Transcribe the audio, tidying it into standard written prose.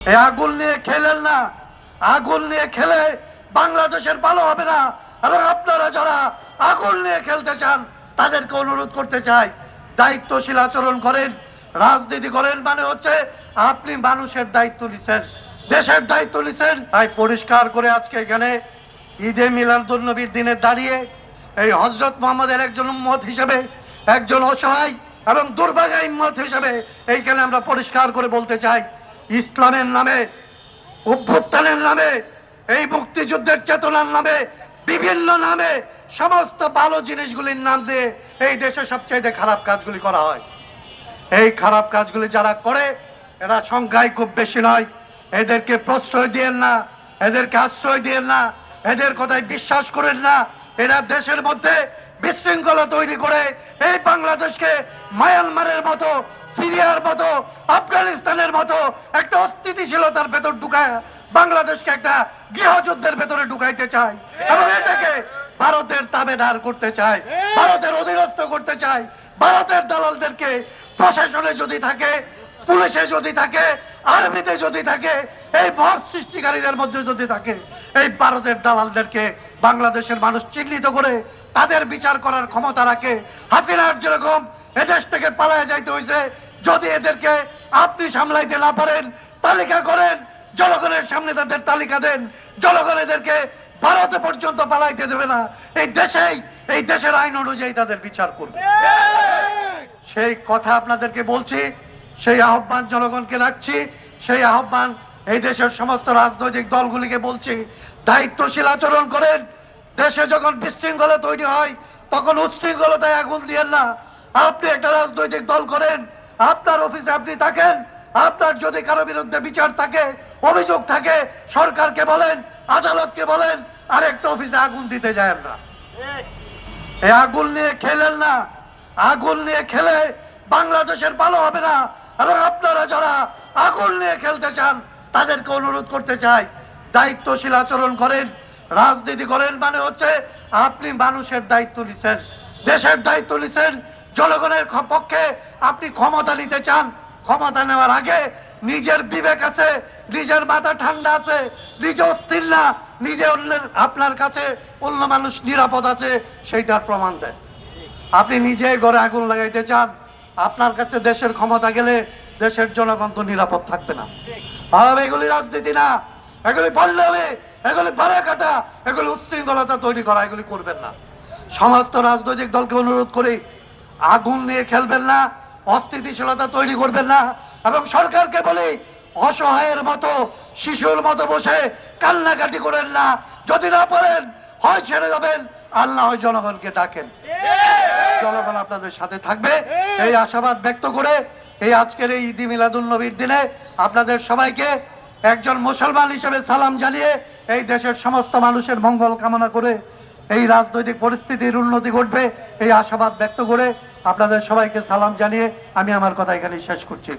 এই আগুন নিয়ে খেলেন না, আগুন নিয়ে খেলে বাংলাদেশের ভালো হবে না। এবং আপনারা যারা আগুন নিয়ে খেলতে চান তাদেরকে অনুরোধ করতে চাই, দায়িত্বশীল আচরণ করেন। রাজনীতি করেন মানে হচ্ছে আপনি মানুষের দায়িত্ব নিছেন, দেশের দায়িত্ব নিছেন। তাই পরিষ্কার করে আজকে এখানে ঈদে মিলাদুন্নবীর দিনে দাঁড়িয়ে এই হযরত মুহাম্মদের একজন উম্মত হিসেবে, একজন অসহায় এবং দুর্ভাগা উম্মত হিসেবে এইখানে আমরা পরিষ্কার করে বলতে চাই, ইসলামের নামে, অভ্যুত্থানের নামে, এই মুক্তিযুদ্ধের চেতনার নামে, বিভিন্ন নামে সমস্ত ভালো জিনিসগুলির নাম দিয়ে এই দেশে সবচেয়ে খারাপ কাজগুলি করা হয়। এই খারাপ কাজগুলি যারা করে এরা সংখ্যায় খুব বেশি নয়। এদেরকে প্রশ্রয় দিয়েন না, এদেরকে আশ্রয় দিয়েন না, এদের কথায় বিশ্বাস করেন না। এরা দেশের মধ্যে বিশৃঙ্খলা তৈরি করে এই বাংলাদেশকে মায়ানমারের মতো, সিরিয়ার মতো, আফগানিস্তানের মতো একটা অস্থিতিশীলতার ভেতর ঢুকায় বাংলাদেশকে একটা গৃহযুদ্ধের ভেতরে ঢুকাইতে চায় এবং এটাকে ভারতের তাবেদার করতে চায়, ভারতের অধীনস্থ করতে চায়। ভারতের দালালদেরকে প্রশাসনে যদি থাকে, পুলিশে যদি থাকে, আর্মিতে যদি থাকে, এই ভর সৃষ্টিকারীদের মধ্যে যদি থাকে, এই ভারতের দালালদেরকে বাংলাদেশের মানুষ চিহ্নিত করে তাদের বিচার করার ক্ষমতা রাখে। হাসিনার যেরকম এদেশ থেকে পালায় যাইতে হয়েছে, যদি এদেরকে আপনি সামলাইতে না পারেন তালিকা করেন, জনগণের সামনে তাদের তালিকা দেন, জনগণ এদেরকে ভারতে পর্যন্ত পালাইতে দেবে না। এই দেশের আইন অনুযায়ী তাদের বিচার করবে। সেই কথা আপনাদেরকে বলছি, সেই আহ্বান জনগণকে রাখছি, সেই আহ্বান এই দেশের সমস্ত রাজনৈতিক দলগুলিকে বলছি, দায়িত্বশীল আচরণ করেন। দেশে যখন বিশৃঙ্খলা তৈরি হয় তখন উচ্ছৃঙ্খলতায় আগুন দিয়েন না। আপনি একটা রাজনৈতিক দল করেন, আপনার অফিসে আপনি থাকেন, আপনার যদি কারো বিরুদ্ধে বিচার থাকে, অভিযোগ থাকে, সরকারকে বলেন, আদালতকে বলেন, আর একটা অফিসে আগুন দিতে যায় না। এই আগুন নিয়ে খেলেন না, আগুন নিয়ে খেলে বাংলাদেশের ভালো হবে না। এবং আপনারা যারা আগুন নিয়ে খেলতে চান তাদেরকে অনুরোধ করতে চাই, দায়িত্বশীল আচরণ করেন। রাজনীতি করেন মানে হচ্ছে আপনি মানুষের দায়িত্ব নিছেন, দেশের দায়িত্ব নিছেন, জনগণের পক্ষে আপনি ক্ষমতা নিতে চান। ক্ষমতা নেওয়ার আগে নিজের বিবেক আছে, নিজের মাথা ঠান্ডা আছে, নিজে অস্থির না, নিজে অন্যের আপনার কাছে অন্য মানুষ নিরাপদ আছে সেইটার প্রমাণ দেন। আপনি নিজে ঘরে আগুন লাগাইতে চান, আপনার কাছে দেশের ক্ষমতা গেলে দেশের জনগণ তো নিরাপদ থাকবে না। এগুলি রাজনীতি না, এগুলি বললে হবে, এগুলি বাড়া কাটা, এগুলি উচ্ছৃঙ্খলতা তৈরি করা, এগুলি করবেন না। সমস্ত রাজনৈতিক দলকে অনুরোধ করি, আগুন নিয়ে খেলবেন না, অস্থিতিশীলতা তৈরি করবেন না। এবং সরকারকে বলি, অসহায়ের মতো, শিশুর মতো বসে কান্নাকাটি করেন না। যদি না পারেন হয় ছেড়ে যাবেন, আল্লাহ হয় জনগণকে ডাকেন, জনগণ আপনাদের সাথে থাকবে। এই আশাবাদ ব্যক্ত করে এই আজকের এই ঈদ মিলাদুন্নবীর দিনে আপনাদের সবাইকে একজন মুসলমান হিসেবে সালাম জানিয়ে, এই দেশের সমস্ত মানুষের মঙ্গল কামনা করে, এই রাজনৈতিক পরিস্থিতির উন্নতি ঘটবে এই আশাবাদ ব্যক্ত করে আপনাদের সবাইকে সালাম জানিয়ে আমি আমার কথা এখানে শেষ করছি।